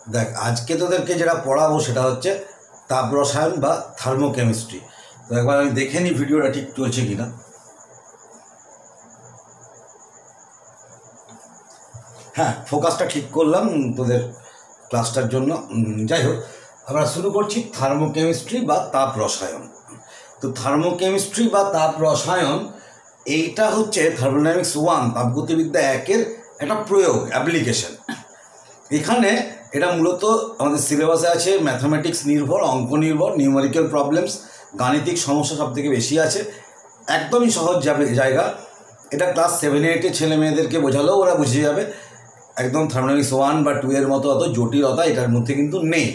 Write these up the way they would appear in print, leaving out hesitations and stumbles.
দেখ আজকে তোদেরকে যেটা পড়াবো সেটা হচ্ছে তাপ রসায়ন বা থার্মোকেমিস্ট্রি। তো একবার আমি দেখে নিই ভিডিওটা ঠিক চলছে কিনা। হ্যাঁ, ফোকাসটা ঠিক করলাম তোদের ক্লাসটার জন্য। যাই হোক, আমরা শুরু করছি থার্মোকেমিস্ট্রি বা তাপ রসায়ন। তো থার্মোকেমিস্ট্রি বা তাপ রসায়ন এইটা হচ্ছে থার্মোডাইনামিক্স 1 তাপগতিবিদ্যা 1-এর একটা প্রয়োগ, অ্যাপ্লিকেশন। এখানে এটা মূলত আমাদের সিলেবাসে আছে ম্যাথামেটিক্স নির্ভর, অঙ্ক নির্ভর, নিউমেরিক্যাল প্রবলেমস, গাণিতিক সমস্যা সব থেকে বেশি আছে। একদমই সহজ জায়গা। এটা ক্লাস 7-8 ছেলে মেয়েদেরকে বোঝালেও ওরা বুঝে যাবে। একদম থার্মোডাইনামিক্স 1 বা 2-এর মতো অত জটিলতা এটার মধ্যে কিন্তু নেই।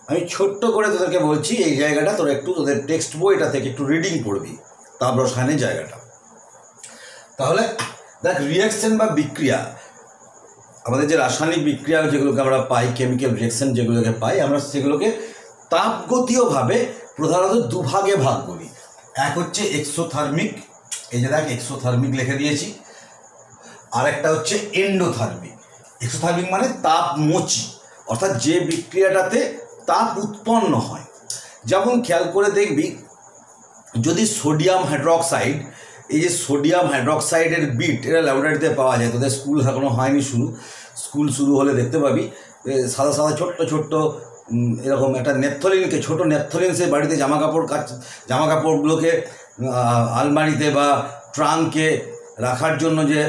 আমি ছোট্ট করে তোদেরকে বলছি, এই জায়গাটা তোরা একটু তোদের টেক্সট বইটা থেকে একটু রিডিং পড়বি, তাপ রসায়নের জায়গাটা। তাহলে দেখ, রিয়াকশন বা বিক্রিয়া, আমাদের যে রাসায়নিক বিক্রিয়া যেগুলোকে আমরা পাই, কেমিক্যাল রিয়াকশন যেগুলোকে পাই, আমরা সেগুলোকে তাপগতীয়ভাবে প্রধানত দুভাগে ভাগ করি। এক হচ্ছে এক্সোথার্মিক, এই যে দেখ এক্সোথার্মিক লিখে দিয়েছি, আর একটা হচ্ছে এন্ডোথার্মিক। এক্সোথার্মিক মানে তাপমোচী, অর্থাৎ যে বিক্রিয়াটাতে তাপ উৎপন্ন হয়। যেমন খেয়াল করে দেখবি, যদি সোডিয়াম হাইড্রক্সাইড, এই যে সোডিয়াম হাইড্রক্সাইডের বিট, এটা ল্যাবরেটরিতে পাওয়া যায়, তোদের স্কুল এখনো হয়নি শুরু, স্কুল শুরু হলে দেখতে পাবি সাদা সাদা ছোট্ট ছোট্ট এরকম একটা ন্যাপথলিনকে, ছোটো ন্যাপথলিন সে বাড়িতে জামা কাপড়গুলোকে আলমারিতে বা ট্রাঙ্কে রাখার জন্য যে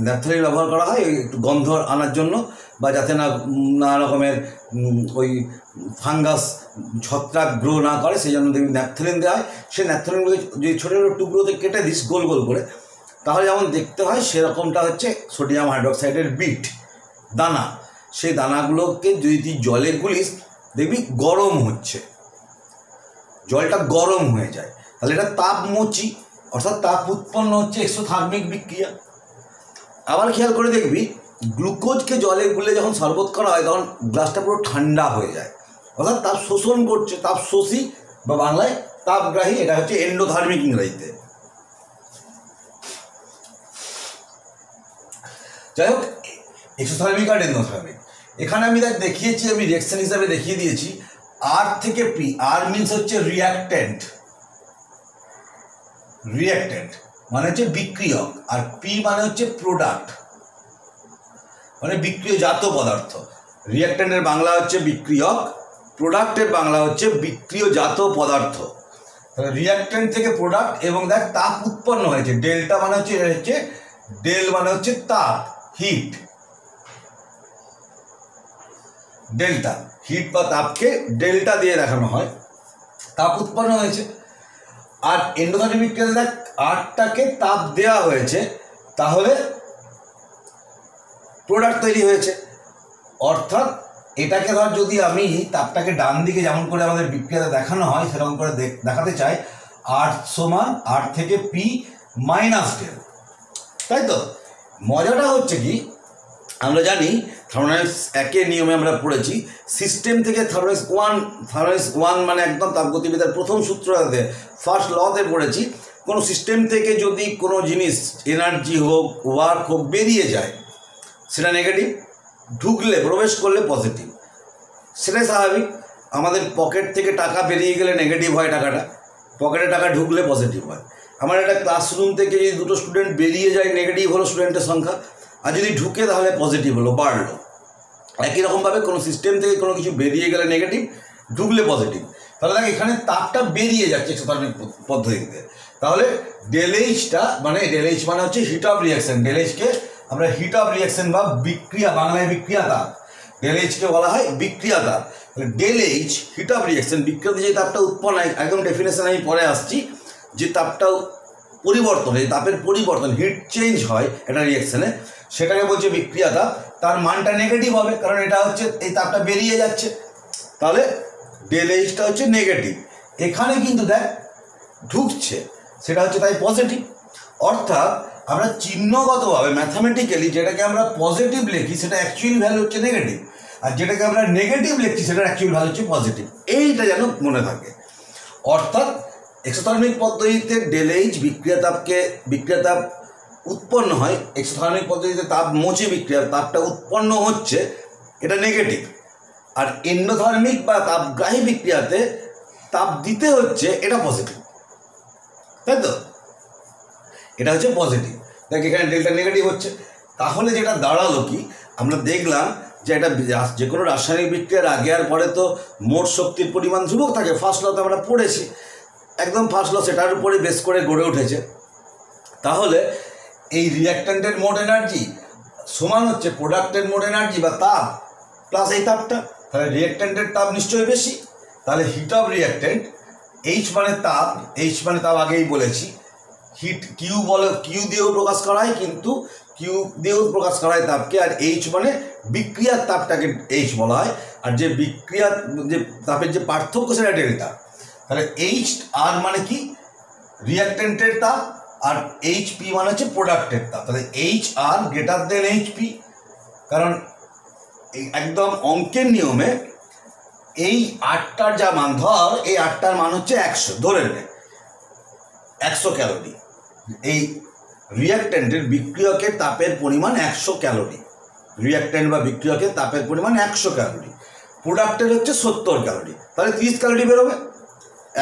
ন্যাপথলিন ব্যবহার করা হয়, একটু গন্ধ আনার জন্য, বা যাতে না নানা রকমের ওই ফাঙ্গাস ছত্রাক গ্রো না করে, সেই জন্য দেখবি ন্যাপথলিন দেওয়া হয়। সেই ন্যাপথলিনগুলোকে যদি ছোটো ছোটো টুকরোতে কেটে দিস গোল গোল করে, তাহলে যেমন দেখতে হয় সেরকমটা হচ্ছে সোডিয়াম হাইড্রক্সাইডের বিট, দানা। সেই দানাগুলোকে যদি তুই জলে গুলিস, দেখবি গরম হচ্ছে, জলটা গরম হয়ে যায়, তাহলে এটা তাপমোচী, অর্থাৎ তাপ উৎপন্ন হচ্ছে, এক্সোথার্মিক বিক্রিয়া। আবার খেয়াল করে দেখবি, গ্লুকোজকে জলে গুলে যখন শরবত করা হয়, তখন গ্লাসটা পুরো ঠান্ডা হয়ে যায়, অর্থাৎ তাপ শোষণ করছে, তাপ শোষী বা বাংলায় তাপগ্রাহী। এটা হচ্ছে এন্ডোথার্মিক ইংরেজিতে। যাই হোক, এক্সোথার্মিক আর এন্ডোথার্মিক, এখানে আমি দেখিয়েছি, আমি রিয়াকশন হিসাবে দেখিয়ে দিয়েছি আর থেকে পি। আর মিনস হচ্ছে রিয়াক্ট্যান্ট, রিয়াক্ট্যান্ট মানে হচ্ছে বিক্রিয়ক, আর পি মানে হচ্ছে প্রোডাক্ট, মানে বিক্রিয়জাত পদার্থ। রিয়াক্ট্যান্টের বাংলা হচ্ছে বিক্রিয়ক, প্রোডাক্টের বাংলা হচ্ছে বিক্রিয়জাত পদার্থ। তাহলে রিয়াক্ট্যান্ট থেকে প্রোডাক্ট, এবং দেখ তাপ উৎপন্ন হয়েছে, ডেল্টা মানে হচ্ছে, এটা হচ্ছে ডেল মানে হচ্ছে তাপ, হিট। ডেল্টা হিট বা তাপকে ডেল্টা দিয়ে দেখানো হয়, তাপ উৎপন্ন হয়েছে। আর এন্ডোথার্মিক বিক্রিয়াতে দেখ আটটাকে তাপ দেওয়া হয়েছে, তাহলে প্রোডাক্ট তৈরি হয়েছে। অর্থাৎ এটাকে ধর, যদি আমি তাপটাকে ডান দিকে যেমন করে আমাদের বিক্রিয়াতে দেখানো হয় সেরকম করে দেখাতে চাই, আর সমান আর থেকে পি মাইনাস ডেল, তাই তো। মজাটা হচ্ছে কি, আমরা জানি থার্মোডাইনামিক্স 1-এর নিয়মে আমরা পড়েছি, সিস্টেম থেকে থার্মোডাইনামিক্স 1 মানে একদম তাপগতিবিদ্যার প্রথম সূত্রতে, ফার্স্ট লতে পড়েছি, কোনো সিস্টেম থেকে যদি কোনো জিনিস, এনার্জি হোক, ওয়ার্ক হোক, বেরিয়ে যায়, সেটা নেগেটিভ, ঢুকলে, প্রবেশ করলে পজিটিভ। সেটাই স্বাভাবিক। আমাদের পকেট থেকে টাকা বেরিয়ে গেলে নেগেটিভ হয় টাকাটা, পকেটে টাকা ঢুকলে পজিটিভ হয়। আমার একটা ক্লাসরুম থেকে যদি দুটো স্টুডেন্ট বেরিয়ে যায়, নেগেটিভ হলো স্টুডেন্টের সংখ্যা, আর যদি ঢুকে তাহলে পজিটিভ হলো, বাড়লো। একই রকমভাবে কোনো সিস্টেম থেকে কোনো কিছু বেরিয়ে গেলে নেগেটিভ, ঢুকলে পজিটিভ। তাহলে দেখ, এখানে তাপটা বেরিয়ে যাচ্ছে এক্সোথার্মিক পদ্ধতিতে, তাহলে ডেলএইচটা মানে, ডেলএইচ মানে হচ্ছে হিট অফ রিয়াকশন। ডেলএইচকে আমরা হিট অফ রিয়াকশন বা বিক্রিয়া, বাংলায় বিক্রিয়া তাপ, ডেলএইচকে বলা হয় বিক্রিয়া তাপ। তাহলে ডেলএইচ হিট অফ রিয়াকশন, বিক্রিয়াতে যে তাপটা উৎপন্ন হয়, একদম ডেফিনেশন আমি পরে আসছি, যে তাপটা পরিবর্তন, এই তাপের পরিবর্তন, হিট চেঞ্জ হয় একটা রিয়াকশনে, সেটাকে বলছে বিক্রিয়া তাপ। তার মানটা নেগেটিভ হবে, কারণ এটা হচ্ছে এই তাপটা বেরিয়ে যাচ্ছে, তাহলে ডেলএইচটা হচ্ছে নেগেটিভ। এখানে কিন্তু দেখ ঢুকছে, সেটা হচ্ছে তাই পজিটিভ। অর্থাৎ আমরা চিহ্নগতভাবে ম্যাথামেটিক্যালি যেটাকে আমরা পজিটিভ লিখি, সেটা অ্যাকচুয়াল ভ্যালু হচ্ছে নেগেটিভ, আর যেটাকে আমরা নেগেটিভ লিখছি সেটার অ্যাকচুয়াল ভ্যালু হচ্ছে পজিটিভ। এইটা যেন মনে থাকে। অর্থাৎ এক্সোথার্মিক পদ্ধতিতে ডেলএইচ বিক্রিয়া তাপ উৎপন্ন হয়, এক্সোথার্মিক পদ্ধতিতে তাপমোচী বিক্রিয়া, তাপটা উৎপন্ন হচ্ছে, এটা নেগেটিভ। আর এন্ডোথার্মিক বা তাপগ্রাহী বিক্রিয়াতে তাপ দিতে হচ্ছে, এটা পজিটিভ, তাই তো? এটা হচ্ছে পজিটিভ। দেখ এখানে ডেল্টা নেগেটিভ হচ্ছে। তাহলে যেটা দাঁড়ালো কি, আমরা দেখলাম যে এটা যে কোনো রাসায়নিক বিক্রিয়ার আগে আর পরে তো মোট শক্তির পরিমাণ ধ্রুবক থাকে। ফার্স্ট লতে আমরা পড়েছি, একদম ফার্স্ট ল সেটার উপরে বেস করে গড়ে উঠেছে। তাহলে এই রিঅ্যাক্ট্যান্টের মোট এনার্জি সমান হচ্ছে প্রোডাক্টের মোট এনার্জি বা তাপ প্লাস এই তাপটা। তাহলে রিঅ্যাক্ট্যান্টের তাপ নিশ্চয়ই বেশি। তাহলে হিট অফ রিঅ্যাক্ট্যান্ট, এইচ মানে তাপ, এইচ মানে তাপ আগেই বলেছি। হিট কিউ বলে, কিউ দিয়েও প্রকাশ করা হয়, কিন্তু কিউ দিয়েও প্রকাশ করা হয় তাপকে। আর এইচ মানে বিক্রিয়ার তাপটাকে এইচ বলা হয়। আর যে বিক্রিয়ার যে তাপের যে পার্থক্য সেটা ডেল্টা। তাহলে এইচ আর মানে কি, রিঅ্যাক্ট্যান্টের তাপ, আর এইচ পি মানে হচ্ছে প্রোডাক্টের তাপ। তাহলে H R greater than H P. কারণ এই একদম অঙ্কের নিয়মে এই 8টার যা মান, ধর এই 8টার মান হচ্ছে 100, ধরে নে 100 ক্যালোরি। এই রিঅ্যাক্ট্যান্টের বিক্রিয়কের তাপের পরিমাণ 100 ক্যালোরি। রিঅ্যাক্ট্যান্ট বা বিক্রিয়কের তাপের পরিমাণ 100 ক্যালোরি। প্রোডাক্টের হচ্ছে 70 ক্যালোরি। তাহলে 30 ক্যালোরি বেরোবে।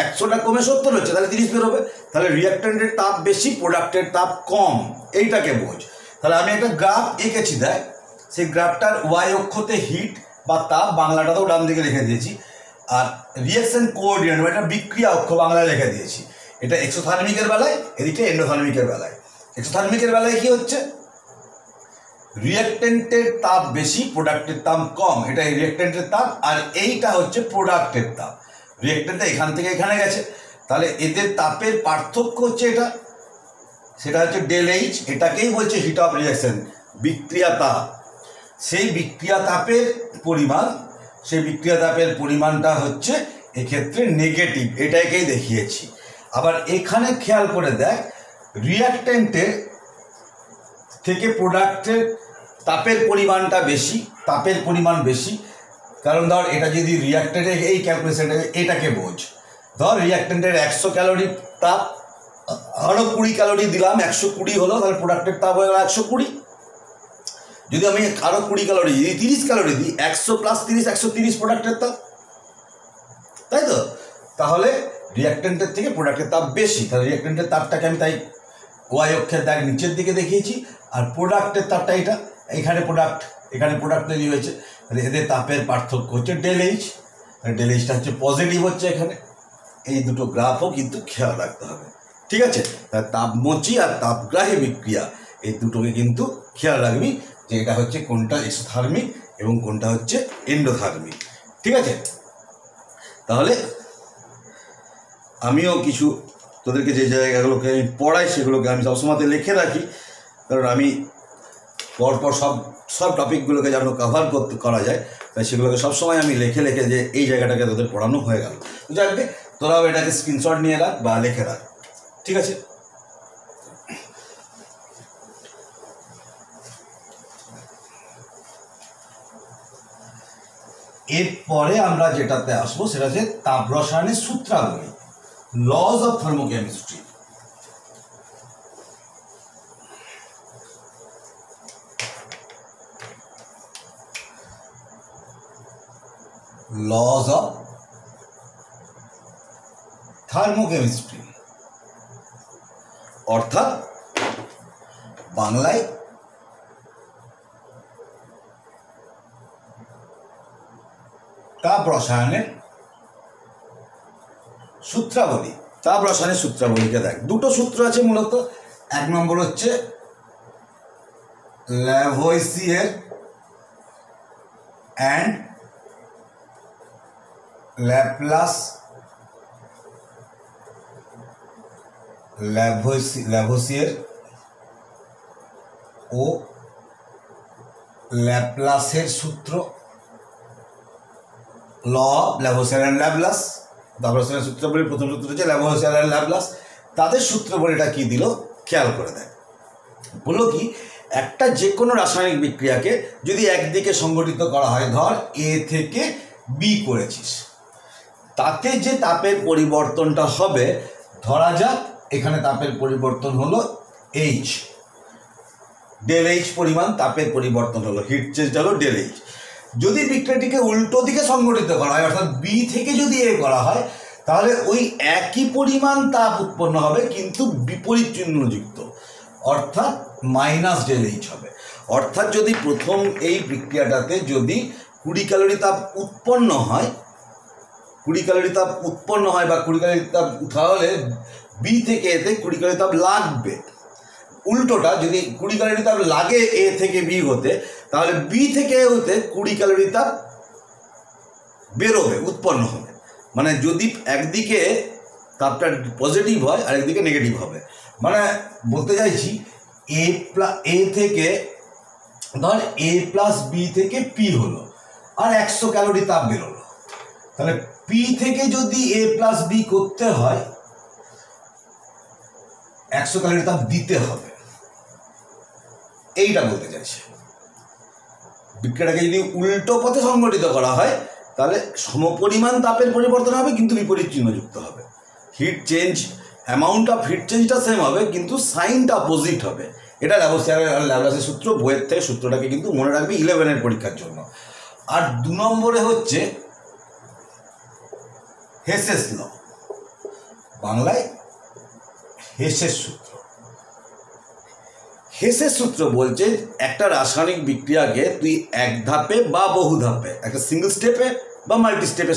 100টা কমে 70 হচ্ছে, তাহলে 30 বেরোবে। তাহলে রিঅ্যাক্ট্যান্টের তাপ বেশি, প্রোডাক্টের তাপ কম, এইটাকে বোঝ। তাহলে আমি একটা গ্রাফ এঁকেছি, দেখ সেই গ্রাফটার ওয়াই অক্ষতে হিট বা তাপ, বাংলাটাতেও ডান দিকে লিখে দিয়েছি। আর রিঅ্যাকশন কোঅর্ডিনেট বা এটা বিক্রিয়া অক্ষ বাংলায় লিখে দিয়েছি। এটা এক্সোথার্মিকের বেলায়, এদিকে এন্ডোথার্মিকের বেলায়। এক্সোথার্মিকের বেলায় কি হচ্ছে, রিঅ্যাক্ট্যান্টের তাপ বেশি, প্রোডাক্টের তাপ কম, এটা রিঅ্যাক্ট্যান্টের তাপ। আর এইটা হচ্ছে প্রোডাক্টের তাপ। রিঅ্যাক্ট্যান্টটা এখান থেকে এখানে গেছে, তাহলে এদের তাপের পার্থক্য হচ্ছে এটা, সেটা হচ্ছে ডেল এইচ। এটাকেই বলছে হিট অফ রিঅ্যাকশন, বিক্রিয়া তাপ। সেই বিক্রিয়া তাপের পরিমাণ, সেই বিক্রিয়া তাপের পরিমাণটা হচ্ছে এক্ষেত্রে নেগেটিভ, এটাকেই দেখিয়েছি। আবার এখানে খেয়াল করে দেখ, রিঅ্যাক্ট্যান্টের থেকে প্রোডাক্টের তাপের পরিমাণটা বেশি, তাপের পরিমাণ বেশি। কারণ ধর এটা যদি রিঅ্যাক্ট্যান্টের এই ক্যালকুলেশনটা, এটাকে বোঝ। ধর রিঅ্যাক্ট্যান্টের 100 ক্যালোরি তাপ, আরও 20 ক্যালোরি দিলাম, 120 হলো, তাহলে প্রোডাক্টের তাপ হয়ে গেল 120। যদি আমি আরও 20 ক্যালোরি, যদি 30 ক্যালোরি দিই, 100 প্লাস 30 130 প্রোডাক্টের তাপ, তাই তো? তাহলে রিঅ্যাক্ট্যান্টের থেকে প্রোডাক্টের তাপ বেশি। তাহলে রিঅ্যাক্ট্যান্টের তাপটাকে আমি তাই ওয়াই অক্ষের দাগ নিচের দিকে দেখিয়েছি। আর প্রোডাক্টের তাপটা এটা, এখানে প্রোডাক্ট, এখানে প্রোডাক্ট তৈরি হয়েছে। তাহলে এদের তাপের পার্থক্য হচ্ছে ডেল এইচ। ডেল এইচটা হচ্ছে পজিটিভ হচ্ছে এখানে। এই দুটো গ্রাফও কিন্তু খেয়াল রাখতে হবে, ঠিক আছে? তাপমোচী আর তাপগ্রাহী বিক্রিয়া, এই দুটোকে কিন্তু খেয়াল রাখবি যে এটা হচ্ছে কোনটা এক্সোথার্মিক এবং কোনটা হচ্ছে এন্ডোথার্মিক, ঠিক আছে? তাহলে আমিও কিছু তোদেরকে যে জায়গাগুলোকে আমি পড়াই সেগুলোকে আমি সবসময়তে লিখে রাখি, কারণ আমি পরপর সব টপিকগুলোকে যেন কভার করা যায়, তাই সেগুলোকে সবসময় আমি লিখে যে এই জায়গাটাকে তোদের পড়ানো হয়ে গেল। যাকে তোরাও এটাকে স্ক্রিনশট নিয়ে রাখ বা লিখে রাখ, ঠিক আছে? এরপরে আমরা যেটাতে আসবো সেটা হচ্ছে তাপ রসায়নের সূত্রাবলী, লজ অফ থার্মোকেমিস্ট্রি। লজ অফ থার্মোকেমিস্ট্রি অর্থাৎ বাংলায় তাপ রসায়নের সূত্রাবলী। তাপ রসায়নের সূত্রাবলীকে দেখ, দুটো সূত্র আছে মূলত। এক নম্বর হচ্ছে ল্যাভোইসিয়ের অ্যান্ড ল্যাপ্লাস, ল্যাভোইসিয়ের ও ল্যাপ্লাসের সূত্র, ল ল্যাভোইসিয়ের অ্যান্ড ল্যাপ্লাস। তাপ রসায়নের সূত্রাবলীর প্রথম সূত্র হচ্ছে ল্যাভোইসিয়ের অ্যান্ড ল্যাপ্লাস। তাদের সূত্রাবলীটা কি দিল খেয়াল করে দেখ। বললো কি, একটা যে কোনো রাসায়নিক বিক্রিয়াকে যদি একদিকে সংগঠিত করা হয়, ধর এ থেকে বি করেছিস, তাতে যে তাপের পরিবর্তনটা হবে, ধরা যাক এখানে তাপের পরিবর্তন হলো এইচ, ডেল এইচ পরিমাণ তাপের পরিবর্তন হলো, হিট চেঞ্জ হলো ডেল এইচ। যদি বিক্রিয়াটিকে উল্টো দিকে সংগঠিত করা হয়, অর্থাৎ বি থেকে যদি এ করা হয়, তাহলে ওই একই পরিমাণ তাপ উৎপন্ন হবে কিন্তু বিপরীত চিহ্নযুক্ত, অর্থাৎ মাইনাস ΔH হবে। অর্থাৎ যদি প্রথম এই বিক্রিয়াটাতে যদি 20 ক্যালোরি তাপ উৎপন্ন হয়, 20 ক্যালোরি তাপ উৎপন্ন হয় বা 20 ক্যালোরি তাপ, তাহলে বি থেকে এতে 20 ক্যালোরি তাপ লাগবে। উল্টোটা যদি 20 ক্যালোরি তাপ লাগে এ থেকে বি হতে, তাহলে বি থেকে এ হতে 20 ক্যালোরি তাপ বেরোবে, উৎপন্ন হবে। মানে যদি একদিকে তাপটা পজিটিভ হয় আর একদিকে নেগেটিভ হবে, মানে বলতে চাইছি এ থেকে ধর এ প্লাস বি থেকে পি হলো আর 100 ক্যালোরি তাপ বেরোলো, তাহলে পি থেকে যদি এ প্লাস বি করতে হয় 100 ক্যালোরি তাপ দিতে হবে, এইটা বলতে চাইছে। বিক্রিয়াটাকে যদি উল্টো পথে সংগঠিত করা হয় তাহলে সমপরিমাণ তাপের পরিবর্তন হবে কিন্তু বিপরীত চিহ্নযুক্ত হবে। Heat change, amount of heat চেঞ্জটা সেম হবে কিন্তু সাইনটা অপোজিট হবে। এটা ল্যাপ্লাসের সূত্র, বইয়ের থেকে সূত্রটাকে কিন্তু মনে রাখবে 11-এর পরীক্ষার জন্য। আর 2 নম্বরে হচ্ছে হেসেস ল, বাংলায় হেসের সূত্র। হেসের সূত্র বলছে একটা রাসায়নিক বিক্রিয়াকে তুই এক ধাপে বা বহু ধাপে, একটা সিঙ্গেল স্টেপে বা মাল্টি স্টেপে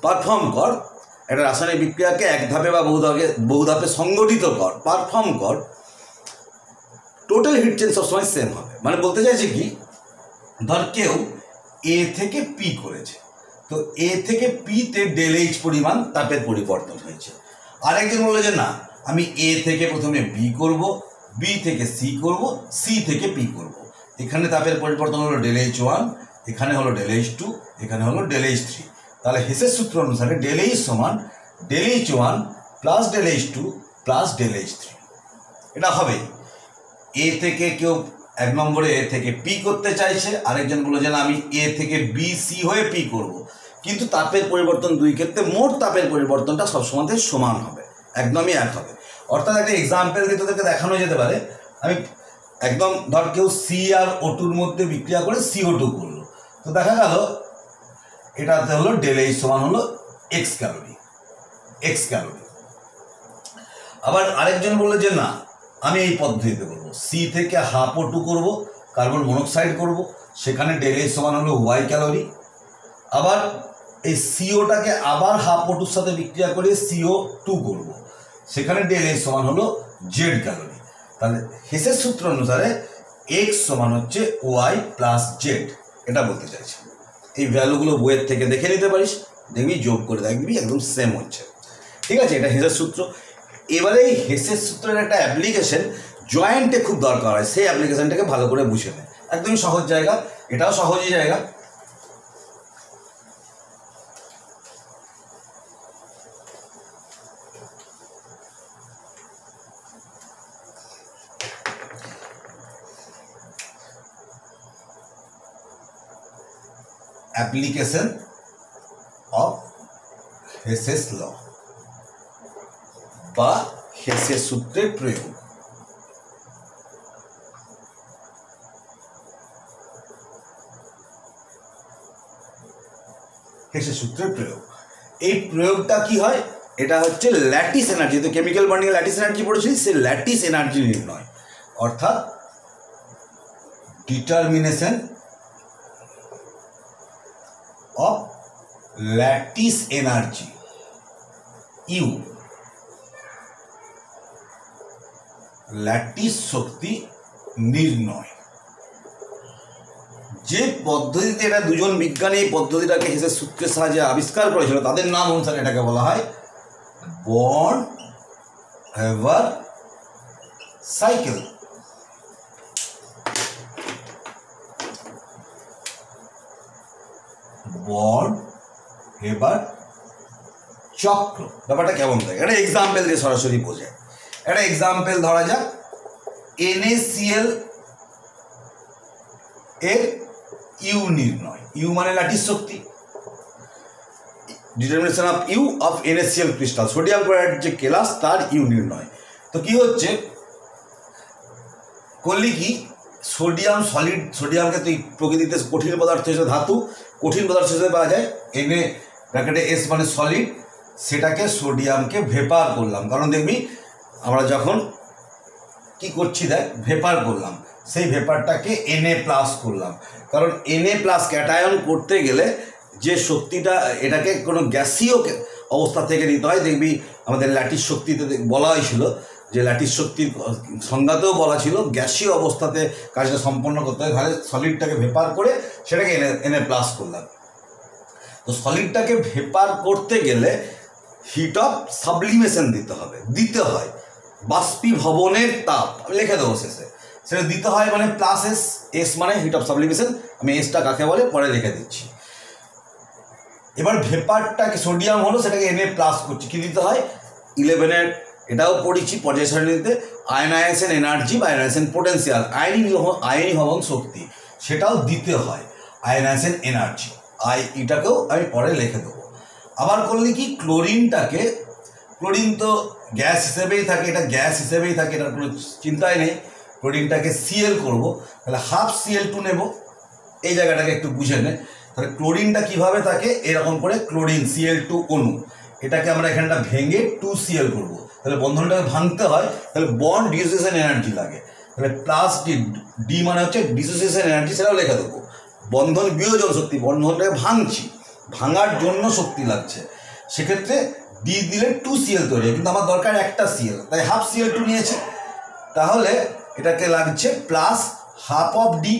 পারফর্ম কর। একটা রাসায়নিক বিক্রিয়াকে এক ধাপে বা বহু ধাপে সংগঠিত কর, পারফর্ম কর, টোটাল হিট চেঞ্জ সবসময় সেম হবে। মানে বলতে চাইছে কি, ধর কেউ এ থেকে পি করেছে, তো এ থেকে পিতে ΔH পরিমাণ তাপের পরিবর্তন হয়েছে। আরেকজন বললো যে না, আমি এ থেকে প্রথমে বি করব, বি থেকে সি করব, সি থেকে পি করব। এখানে তাপের পরিবর্তন হলো ΔH1, এখানে হলো ΔH2, এখানে হলো ΔH3। তাহলে হেসের সূত্র অনুসারে ΔH সমান ΔH1 plus ΔH2 plus ΔH3, এটা হবেই। এ থেকে কেউ 1 নম্বরে এ থেকে পি করতে চাইছে, আরেকজন বললো যে না আমি এ থেকে বি সি হয়ে পি করব, কিন্তু তাপের পরিবর্তন দুই ক্ষেত্রে মোট তাপের পরিবর্তনটা সবসময় সমান হবে, একদমই এক হবে। অর্থাৎ একটা এক্সাম্পল দিয়ে তোদেরকে দেখানো যেতে পারে, আমি একদম ধর কেউ সি আর O2-র মধ্যে বিক্রিয়া করে CO2 করলো, তো দেখা গেল এটাতে হলো ΔH সমান হলো x ক্যালোরি। আবার আরেকজন বললো যে না আমি এই পদ্ধতিতে করবো, সি থেকে হাফ O2 করবো, কার্বন মনোক্সাইড করব, সেখানে ΔH সমান হলো y ক্যালোরি। আবার এই সিওটাকে আবার হাফ O2-র সাথে বিক্রিয়া করে CO2 করব, সেখানে ΔH সমান হলো z ক্যালোরি। তাহলে হেসের সূত্র অনুসারে x সমান হচ্ছে y প্লাস z, এটা বলতে চাইছে। এই ভ্যালুগুলো বইয়ের থেকে দেখে নিতে পারিস, দেখবি যোগ করে দেখবি একদম সেম হচ্ছে। ঠিক আছে, এটা হেসের সূত্র। এবারে এই হেসের সূত্রের একটা অ্যাপ্লিকেশন জয়েন্টে খুব দরকার হয়, সেই অ্যাপ্লিকেশনটাকে ভালো করে বুঝে নেয়। একদমই সহজ জায়গা, এটাও সহজই জায়গা। অ্যাপ্লিকেশন অফ হেসেস ল বা হেসের সূত্রের প্রয়োগ। হেসের সূত্রের প্রয়োগ, এই প্রয়োগটা কি হয়, এটা হচ্ছে ল্যাটিস এনার্জি। তো কেমিক্যাল বন্ডিং ল্যাটিস এনার্জি পড়েছি, সেই ল্যাটিস এনার্জি নির্ণয়, অর্থাৎ determination of lattice energy U, lattice শক্তি নির্ণয়। যে পদ্ধতিতে এটা দুজন বিজ্ঞানী এই পদ্ধতিটাকে হেসের সূত্রের সাহায্যে আবিষ্কার করেছিল, তাদের নাম অনুসারে এটাকে বলা হয় বর্ন হেভার সাইকেল। বর্ন হেভার চক্র। ব্যাপারটা কেমন থাকে, একটা এক্সাম্পল দিয়ে সরাসরি বোঝায়। একটা এক্সাম্পল ধরা যাক, NaCl এর ইউ নির্ণয়। ইউ মানে ল্যাটিস শক্তি, determination of U of NaCl crystal, sodium chloride যে কেলাস তার ইউ নির্ণয়। তো কি হচ্ছে, করলি কি, সোডিয়াম সলিড, সোডিয়ামকে তুই প্রকৃতিতে কঠিন পদার্থ হিসেবে, ধাতু কঠিন পদার্থ হিসেবে পাওয়া যায়, এনে ব্র্যাকেটে এস মানে সলিড, সেটাকে সোডিয়ামকে ভেপার করলাম। কারণ দেখবি আমরা যখন কি করছি দেখ, ভেপার করলাম, সেই ভেপারটাকে Na+ করলাম। কারণ Na+ ক্যাটায়ন করতে গেলে যে শক্তিটা, এটাকে কোনো গ্যাসীয় অবস্থা থেকে নিতে হয়। দেখবি আমাদের ল্যাটিস শক্তিতে বলা হয়েছিল যে ল্যাটিস শক্তির সংজ্ঞাতেও বলা ছিল গ্যাসীয় অবস্থাতে কাজটা সম্পন্ন করতে হয়। তাহলে সলিডটাকে ভেপার করে সেটাকে Na+ করলাম। তো সলিডটাকে ভেপার করতে গেলে হিট অফ সাবলিমেশন দিতে হয়, বাষ্পীভবনের তাপ, আমি লিখে দেবো শেষে, সেটা দিতে হয় মানে প্লাস এস, এস মানে হিট অফ সাবলিমেশন, আমি এসটা কাকে বলে পরে লিখে দিচ্ছি। এবার ভেপারটাকে, সোডিয়াম হলো, সেটাকে Na+ করছি, কি দিতে হয় 11-এর, এটাও পড়েছি পর্যায় সারণীতে, আয়নাইজেশন এনার্জি বা আয়নাইজেশন পোটেন্সিয়াল, আয়নীভবন শক্তি, সেটাও দিতে হয় আয়নাইজেশন এনার্জি, এটাকেও আমি পরে লিখে দেবো। আবার করলে কি, ক্লোরিনটাকে, ক্লোরিন তো গ্যাস হিসেবেই থাকে, এটা গ্যাস হিসেবেই থাকে, এটার কোনো চিন্তাই নেই। ক্লোরিনটাকে Cl করব, তাহলে হাফ Cl2 নেব, এই জায়গাটাকে একটু বুঝে নে। তাহলে ক্লোরিনটা কিভাবে থাকে, এরকম করে ক্লোরিন Cl2 অণু, এটাকে আমরা এখানটা ভেঙে 2Cl করব, তাহলে বন্ধনটাকে ভাঙতে হয়, তাহলে বন্ড ডিসোসিয়েশন এনার্জি লাগে, তাহলে প্লাস ডি মানে হচ্ছে ডিসোসিয়েশন এনার্জি, সেটাও লেখা দেবো। বন্ধন বিয়োজন শক্তি, বন্ধনটাকে ভাঙছি, ভাঙার জন্য শক্তি লাগছে, সেক্ষেত্রে ডি দিলে 2Cl তৈরি হয়, কিন্তু আমার দরকার একটা Cl, তাই হাফ Cl2 নিয়েছি। তাহলে এটাকে লাগছে প্লাস হাফ অফ ডি,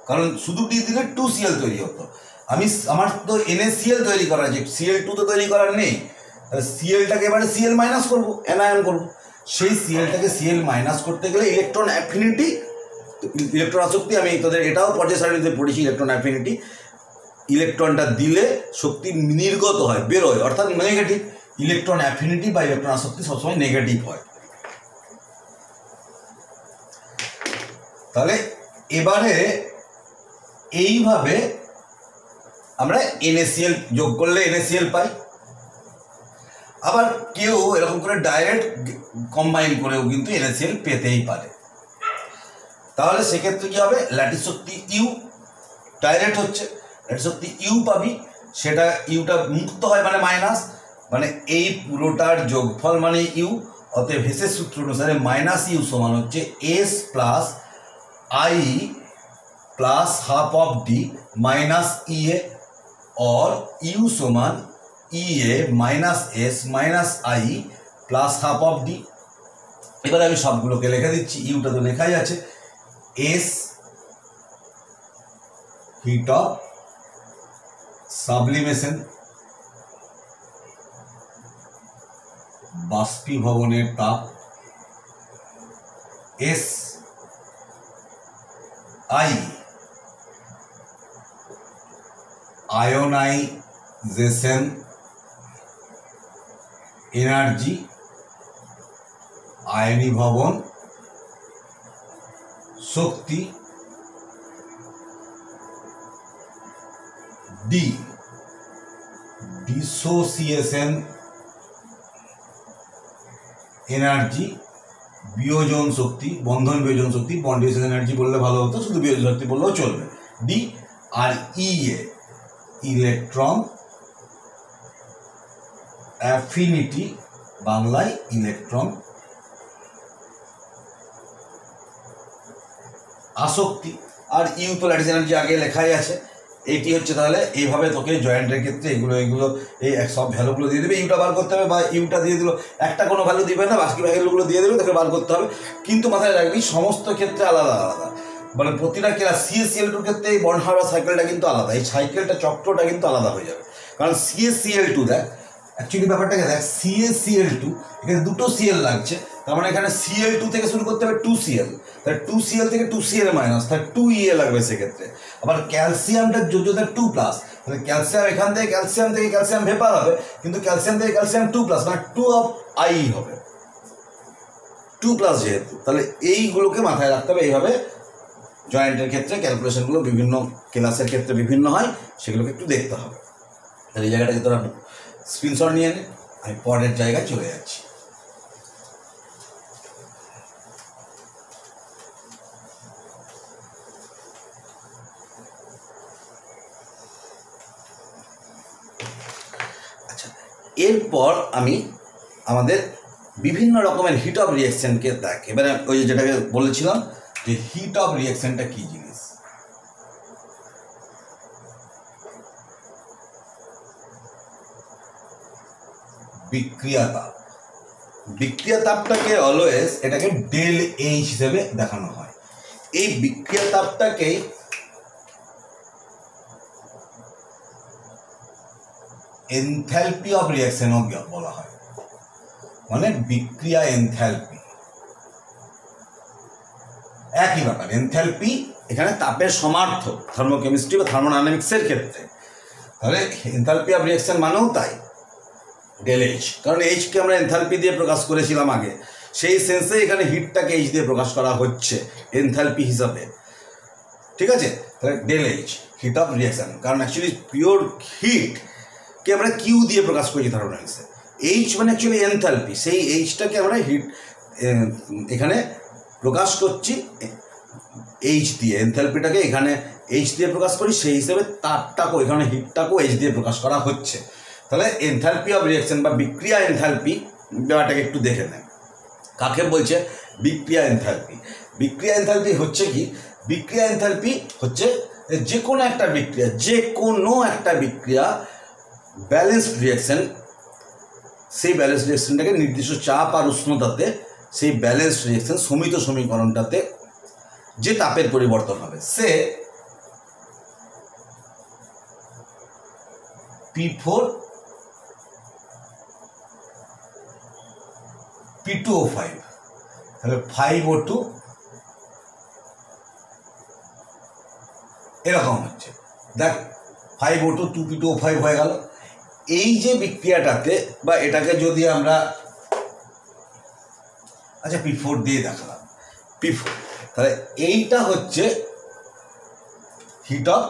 কারণ শুধু ডি দিলে 2Cl তৈরি হতো। আমার তো NaCl তৈরি করা আছে, Cl2 তো তৈরি করার নেই, Clটাকে এবারে Cl- করবো, অ্যানায়ন করবো। সেই Clটাকে Cl- করতে গেলে ইলেকট্রন অ্যাফিনিটি, ইলেকট্রন আসক্তি, আমি তোদের এটাও পর্যায় সারণীতে পড়েছি, ইলেকট্রন অ্যাফিনিটি, ইলেকট্রনটা দিলে শক্তি নির্গত হয়, বেরোয়, অর্থাৎ নেগেটিভ। ইলেকট্রন অ্যাফিনিটি বা ইলেকট্রন আসক্তি সবসময় নেগেটিভ হয়। তাহলে এবারে এইভাবে আমরা NaCl যোগ করলে NaCl পাই। আবার কেউ এরকম করে ডাইরেক্ট কম্বাইন করেও কিন্তু NaCl পেতেই পারে। তাহলে সেক্ষেত্রে কি হবে, ল্যাটিস শক্তি ইউ ডাইরেক্ট হচ্ছে, ল্যাটিস শক্তি ইউ পাবি, সেটা ইউটা মুক্ত হয় মানে মাইনাস, মানে এই পুরোটার যোগফল মানে ইউ, অতএব হেসের সূত্র অনুসারে মাইনাস ইউ সমান হচ্ছে S plus I plus half of D minus EA, और ইউ সমান EA minus S minus I plus half of D. এবারে আমি সবগুলোকে লিখে দিচ্ছি, ইউটা তো লেখাই আছে, এস হিট অফ সাবলিমেশন, বাষ্পীভবনের তাপ, এস আই আয়োনাইজেশন এনার্জি, আয়নীভবন শক্তি, ডি ডিসোসিয়েশন এনার্জি, বিয়োজন শক্তি, বন্ধন বিয়োজন শক্তি, বন্ড ডিসোসিয়েশন এনার্জি বললে ভালো হতো, শুধু বিয়োজন শক্তি বললেও চলবে, ডি, আর ইএ ইলেকট্রন অ্যাফিনিটি, বাংলায় ইলেকট্রন আসক্তি, আর ইউ তো ল্যাটিস এনার্জি আগে লেখাই আছে। এটি হচ্ছে, তাহলে এইভাবে তোকে জয়েন্টের ক্ষেত্রে এগুলো এই সব ভ্যালুগুলো দিয়ে দেবে, ইউটা বার করতে হবে, বা ইউটা দিয়ে দিল, একটা কোনো ভ্যালু দিবে না, বাকি ভ্যালুগুলো দিয়ে দেবে, তোকে বার করতে হবে। কিন্তু মাথায় রাখবি সমস্ত ক্ষেত্রে আলাদা আলাদা, মানে প্রতিটা CaCl2 ক্ষেত্রে এই বন্ড হারবার সাইকেলটা কিন্তু আলাদা, এই সাইকেলটা চক্রটা কিন্তু আলাদা হয়ে যাবে। কারণ CaCl2 দেখ, অ্যাকচুয়ালি ব্যাপারটাকে দেখ, CaCl2 এখানে দুটো Cl লাগছে, তার মানে এখানে Cl2 থেকে শুরু করতে হবে 2Cl, তাহলে 2Cl থেকে 2Cl মাইনাস, তাহলে 2E লাগবে সেক্ষেত্রে। আবার ক্যালসিয়ামটা যোজ্যতা 2+, তাহলে ক্যালসিয়াম এখান থেকে ক্যালসিয়াম ভেপার হবে, কিন্তু ক্যালসিয়াম থেকে ক্যালসিয়াম 2+, মানে 2 অফ আই হবে, 2+ যেহেতু, তাহলে এইগুলোকে মাথায় রাখতে হবে। এইভাবে জয়েন্টের ক্ষেত্রে ক্যালকুলেশনগুলো বিভিন্ন ক্লাসের ক্ষেত্রে বিভিন্ন হয়, সেগুলোকে একটু দেখতে হবে। তাহলে এই জায়গাটাকে তোরা স্ক্রিনশট নিয়ে নে, আমি পরের জায়গায় চলে যাচ্ছি। এরপর আমি আমাদের বিভিন্ন রকমের হিট অফ রিয়াকশানকে দেখ। এবারে ওই যেটাকে বলেছিলাম যে হিট অফ রিয়াকশানটা কী জিনিস। বিক্রিয়া তাপ, বিক্রিয়া তাপটাকে অলওয়েজ এটাকে ডেল এইচ হিসেবে দেখানো হয়। এই বিক্রিয়া তাপটাকেই এনথ্যালপি অফ রিয়াকশনও বলা হয়, মানে বিক্রিয়া এনথ্যালপি একই ব্যাপার। এনথ্যালপি এখানে তাপের সমার্থক থার্মোকেমিস্ট্রি বা থার্মোডাইনামিক্সের ক্ষেত্রে, তাহলে এনথ্যালপি অফ রিয়াকশন মানেও তাই ডেল এইচ, কারণ এইচকে আমরা এনথ্যালপি দিয়ে প্রকাশ করেছিলাম আগে, সেই সেন্সে এখানে হিটটাকে এইচ দিয়ে প্রকাশ করা হচ্ছে এনথ্যালপি হিসাবে, ঠিক আছে। তাহলে del H heat of reaction, কারণ অ্যাকচুয়ালি পিওর হিটকে আমরা কিউ দিয়ে প্রকাশ করেছি থার্মোডাইনামিক্সে। এইচ মানে অ্যাকচুয়ালি এনথ্যালপি, সেই এইচটাকে আমরা হিট এখানে প্রকাশ করছি এইচ দিয়ে, এনথ্যালপিটাকে এখানে এইচ দিয়ে প্রকাশ করি, সেই হিসেবে তাপটাকেও এখানে হিটটাকেও এইচ দিয়ে প্রকাশ করা হচ্ছে। তাহলে এনথ্যালপি অফ রিয়াকশন বা বিক্রিয়া এনথ্যালপি ব্যাপারটাকে একটু দেখে নেন। কাকে বলছে বিক্রিয়া এনথ্যালপি? বিক্রিয়া এনথ্যালপি হচ্ছে কি? বিক্রিয়া এনথ্যালপি হচ্ছে যে কোনো একটা বিক্রিয়া ব্যালেন্সড রিয়াকশন, সেই ব্যালেন্সড রিয়াকশনটাকে নির্দিষ্ট চাপ আর উষ্ণতাতে, সেই ব্যালেন্সড রিয়াকশন সমিত সমীকরণটাতে যে তাপের পরিবর্তন হবে, সে P4 P2O5, তাহলে 5O2 এরকম হচ্ছে। দেখ 5O2 2P2O5 হয়ে গেল। এই যে বিক্রিয়াটাতে বা এটাকে যদি আমরা আচ্ছা P4 দিয়ে দেখালাম, P4, তাহলে এইটা হচ্ছে হিট অফ,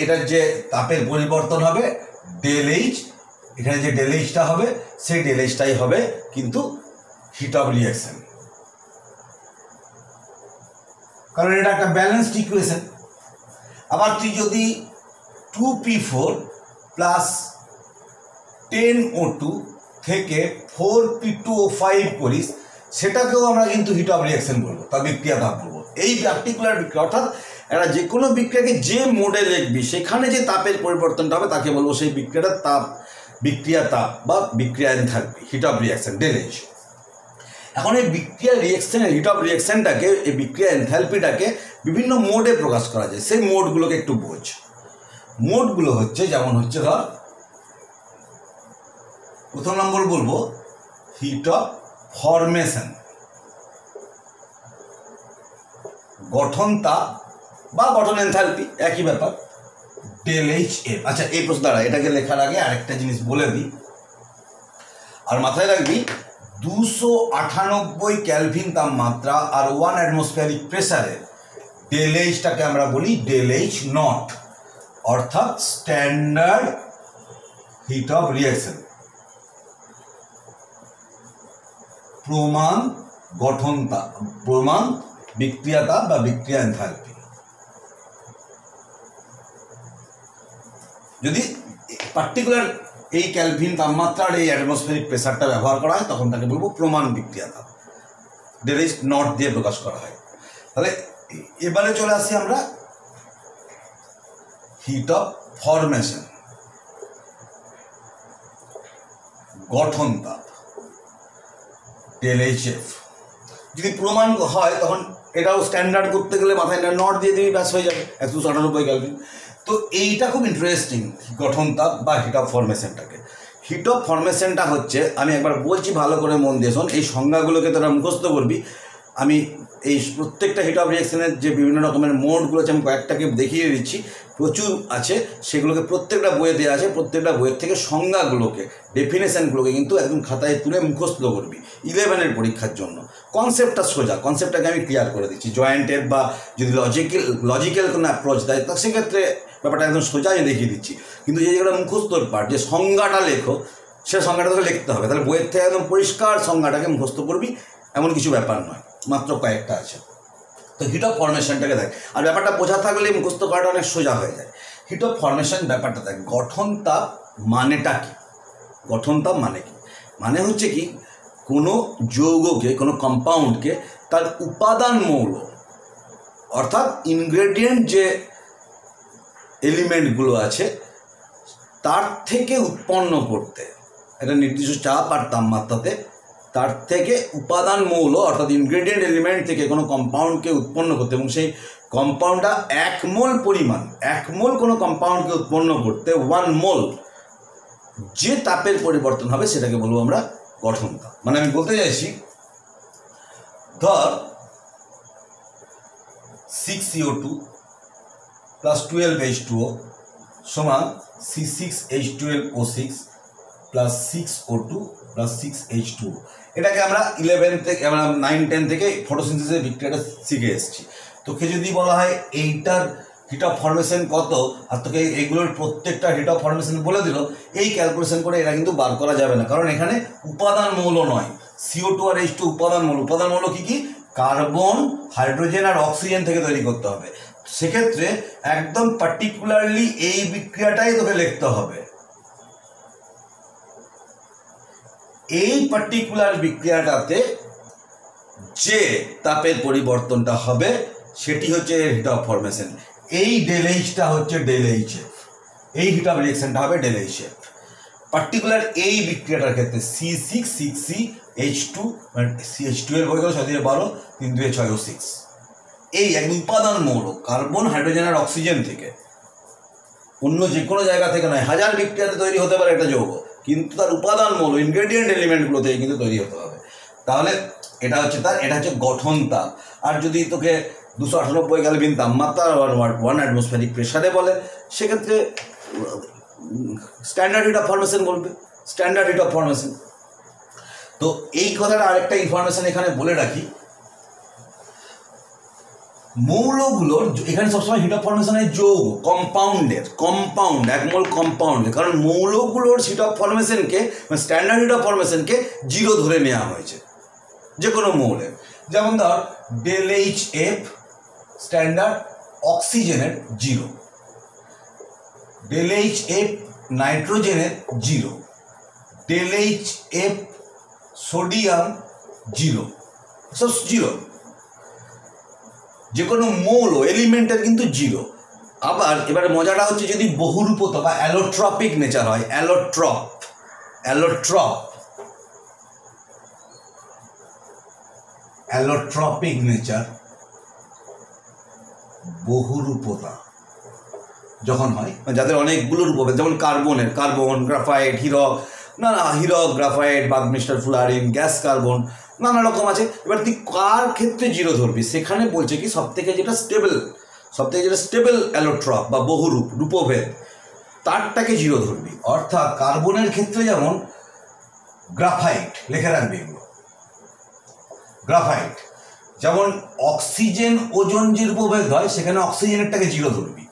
এটার যে তাপের পরিবর্তন হবে ডেল এইচ, এখানে যে ডেল এইচটা হবে সেই ডেল এইচটাই হবে কিন্তু হিট অফ রিয়াকশন, কারণ এটা একটা ব্যালেন্সড ইকুয়েশন। আবার তুই যদি 2P4 প্লাস 10O2 থেকে 4P2O5 করিস, সেটাকেও আমরা কিন্তু হিট অফ রিয়াকশন বলবো, তা বিক্রিয়া তাপ বলবো। এই পার্টিকুলার বিক্রিয়া, অর্থাৎ এরা যে কোনো বিক্রিয়াকে যে মোডে লিখবি সেখানে যে তাপের পরিবর্তনটা হবে তাকে বলবো সেই বিক্রিয়াটার তাপ, বিক্রিয়া তাপ বা বিক্রিয়া enthalpy, heat of reaction del H. এখন এই বিক্রিয়া রিয়াকশন, হিট অফ রিয়াকশনটাকে, এই বিক্রিয়া এনথ্যালপিটাকে বিভিন্ন মোডে প্রকাশ করা যায়। সেই মোডগুলোকে একটু বোঝ। মোডগুলো হচ্ছে, যেমন হচ্ছে ধর প্রথম নম্বর বলবো হিট অফ ফরমেশন, গঠন তাপ বা গঠন এনথ্যালপি একই ব্যাপার, ডেল এইচ এফ। আচ্ছা এই প্রশ্ন দ্বারা এটাকে লেখার আগে আরেকটা জিনিস বলে দিই, আর মাথায় রাখবি 298 কেলভিন তাপমাত্রা আর 1 অ্যাটমসফিয়ারিক প্রেসারে ডেল এইচটাকে আমরা বলি ডেল এইচ নট, অর্থাৎ স্ট্যান্ডার্ড হিট অফ রিয়াকশন। প্রমাণ গঠন তাপ, প্রমাণ বিক্রিয়া তাপ বা বিক্রিয়া এনথ্যালপি। যদি পার্টিকুলার এই ক্যালভিন তাপমাত্রার এই অ্যাটমসফিয়ারিক প্রেসারটা ব্যবহার করা হয় তখন তাকে বলবো প্রমাণ বিক্রিয়া তাপ, ডেল এইচ নট দিয়ে প্রকাশ করা হয়। তাহলে এবারে চলে আসি আমরা হিট অফ ফরমেশন, গঠন তাপ, ডেল এইচ এফ। যদি প্রমাণ হয় তখন এটাও স্ট্যান্ডার্ড করতে গেলে মাথায় নট দিয়ে দিবি, ব্যাস হয়ে যাবে 198 কেলভিন। তো এইটা খুব ইন্টারেস্টিং, গঠন তাপ বা হিট অফ ফরমেশনটাকে। হিট অফ ফরমেশনটা হচ্ছে, আমি একবার বলছি ভালো করে মন দিয়ে শোন, এই সংজ্ঞাগুলোকে তোরা মুখস্থ করবি। আমি এই প্রত্যেকটা হিট অফ রিয়াকশনের যে বিভিন্ন রকমের মোডগুলো আছে আমি কয়েকটাকে দেখিয়ে দিচ্ছি, প্রচুর আছে, সেগুলোকে প্রত্যেকটা বইয়ে দেওয়া আছে। প্রত্যেকটা বইয়ের থেকে সংজ্ঞাগুলোকে, ডেফিনেশনগুলোকে কিন্তু একদম খাতায় তুলে মুখস্থ করবি 11-এর পরীক্ষার জন্য। কনসেপ্টটা সোজা, কনসেপ্টটাকে আমি ক্লিয়ার করে দিচ্ছি। জয়েন্টের বা যদি লজিক্যাল কোনো অ্যাপ্রোচ দেয় তা সেক্ষেত্রে ব্যাপারটা একদম সোজা আমি দেখিয়ে দিচ্ছি। কিন্তু যেগুলো মুখস্থর পাঠ, যে সংজ্ঞাটা লেখো সে সংজ্ঞাটা তোকে লিখতে হবে, তাহলে বইয়ের থেকে একদম পরিষ্কার সংজ্ঞাটাকে মুখস্থ করবি, এমন কিছু ব্যাপার নয়, মাত্র কয়েকটা আছে। তো হিট অফ ফরমেশনটাকে দেখ, আর ব্যাপারটা বোঝা থাকলে মুখস্থ করাটা অনেক সোজা হয়ে যায়। হিট অফ ফরমেশন ব্যাপারটা দেখ, গঠন তাপ মানেটা কি? গঠন তাপ মানে কি? মানে হচ্ছে কি, কোনো যৌগকে, কোনো কম্পাউন্ডকে তার উপাদান মৌল অর্থাৎ ইনগ্রেডিয়েন্ট যে এলিমেন্টগুলো আছে তার থেকে উৎপন্ন করতে, একটা নির্দিষ্ট চাপ আর তাপমাত্রাতে তার থেকে উপাদান মৌল অর্থাৎ ইনগ্রেডিয়েন্ট এলিমেন্ট থেকে কোনো কম্পাউন্ডকে উৎপন্ন করতে, এবং সেই কম্পাউন্ডটা 1 মোল পরিমাণ, 1 মোল কোনো কম্পাউন্ডকে উৎপন্ন করতে 1 মোল যে তাপের পরিবর্তন হবে সেটাকে বলবো আমরা গঠন তাপ। মানে আমি বলতে চাইছি, ধর 6CO2 প্লাস 12H2O সমান C6H12O6 plus 6O2 plus 6H2O। এটাকে আমরা 11 থেকে, আমরা 9-10 থেকে ফটোসিনথেসিসের বিক্রিয়াটা শিখে এসেছি। তোকে যদি বলা হয় এইটার হিট অফ ফরমেশন কত, আর তোকে এইগুলোর প্রত্যেকটা হিট অফ ফরমেশন বলে দিল, এই ক্যালকুলেশন করে এটা কিন্তু বার করা যাবে না, কারণ এখানে উপাদান মৌল নয়। CO2 আর H2 উপাদান মৌল। উপাদান মৌল কি কি? কার্বন, হাইড্রোজেন আর অক্সিজেন থেকে তৈরি করতে হবে। সেক্ষেত্রে একদম পার্টিকুলারলি এই বিক্রিয়াটাই তোকে লিখতে হবে। এই পার্টিকুলার বিক্রিয়াটাতে যে তাপের পরিবর্তনটা হবে সেটি হচ্ছে হিট অফ ফরমেশন। এই ডেল এইচটা হচ্ছে ডেল এইচএফ, এই হিট অফ রিঅ্যাকশনটা হবে ডেল এইচএফ। পার্টিকুলার এই বিক্রিয়াটার ক্ষেত্রে C6H2 মানে CH12 হয়ে গেল 6-12 3-2-6O6, এই একদম উপাদান মৌল কার্বন, হাইড্রোজেন আর অক্সিজেন থেকে, অন্য যে কোনো জায়গা থেকে নয়। হাজার বিক্রিয়াতে তৈরি হতে পারে একটা যৌগ, কিন্তু তার উপাদান মৌল ইনগ্রেডিয়েন্ট এলিমেন্টগুলো থেকে কিন্তু তৈরি হতে হবে। তাহলে এটা হচ্ছে এটা হচ্ছে গঠন তাপ। আর যদি তোকে 298 কেলভিন তাপমাত্রা আর 1 অ্যাটমসফিয়ারিক প্রেসারে বলে, সেক্ষেত্রে স্ট্যান্ডার্ড হিট অফ ফরমেশন বলবে, স্ট্যান্ডার্ড হিট অফ ফরমেশন। তো এই কথাটা আরেকটা ইনফরমেশন এখানে বলে রাখি, মৌলগুলোর এখানে সবসময় হিট অফ ফরমেশনের যৌগ, কম্পাউন্ডের, কম্পাউন্ড 1 মোল কম্পাউন্ডের, কারণ মৌলগুলোর হিট অফ ফরমেশনকে, মানে স্ট্যান্ডার্ড হিট অফ ফরমেশনকে 0 ধরে নেওয়া হয়েছে যে কোনো মৌলের। যেমন ধর ডেল এইচএফ স্ট্যান্ডার্ড অক্সিজেনের 0, ডেল এইচএফ নাইট্রোজেনের 0, ডেল এইচএফ সোডিয়াম 0, সব 0। যে কোনো মৌল এলিমেন্টের কিন্তু 0। আবার এবারে মজাটা হচ্ছে যদি বহুরূপতা বা অ্যালোট্রপিক নেচার হয়, অ্যালোট্রপিক নেচার, বহুরূপতা যখন হয়, যাদের অনেকগুলো রূপভেদ, যেমন কার্বনের, কার্বন, গ্রাফাইট, হিরক, হিরক, graphite, Buckminster, fullerene, gas carbon, নানা রকম আছে। এবার তুই কার ক্ষেত্রে 0 ধরবি? সেখানে বলছে কি সবথেকে যেটা স্টেবল অ্যালোট্রপ বা বহুরূপ, রূপভেদ, তারটাকে 0 ধরবি। অর্থাৎ কার্বনের ক্ষেত্রে যেমন গ্রাফাইট, লিখে রাখবি এগুলো, গ্রাফাইট যেমন অক্সিজেন ওজন যে রূপভেদ হয় সেখানে অক্সিজেনেরটাকে 0 ধরবি,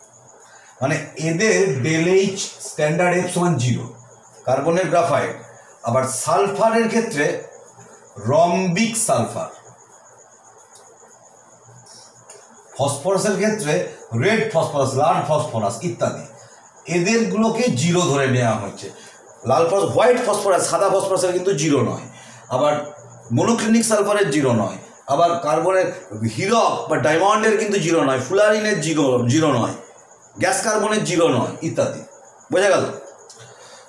মানে এদের ডেল এইচ স্ট্যান্ডার্ড এফ সমান 0, কার্বনের গ্রাফাইট। আবার সালফারের ক্ষেত্রে রম্বিক সালফার, ফসফরাসের ক্ষেত্রে রেড ফসফরাস, লাল ফসফরাস ইত্যাদি, এদেরগুলোকে 0 ধরে নেওয়া হয়েছে। হোয়াইট ফসফরাস, সাদা ফসফরাসের কিন্তু 0 নয়। আবার মনোক্লিনিক সালফারের 0 নয়। আবার কার্বনের হিরক বা ডায়মন্ডের কিন্তু 0 নয়। ফুলারিনের 0 নয়। গ্যাস কার্বনের 0 নয় ইত্যাদি। বোঝা গেল?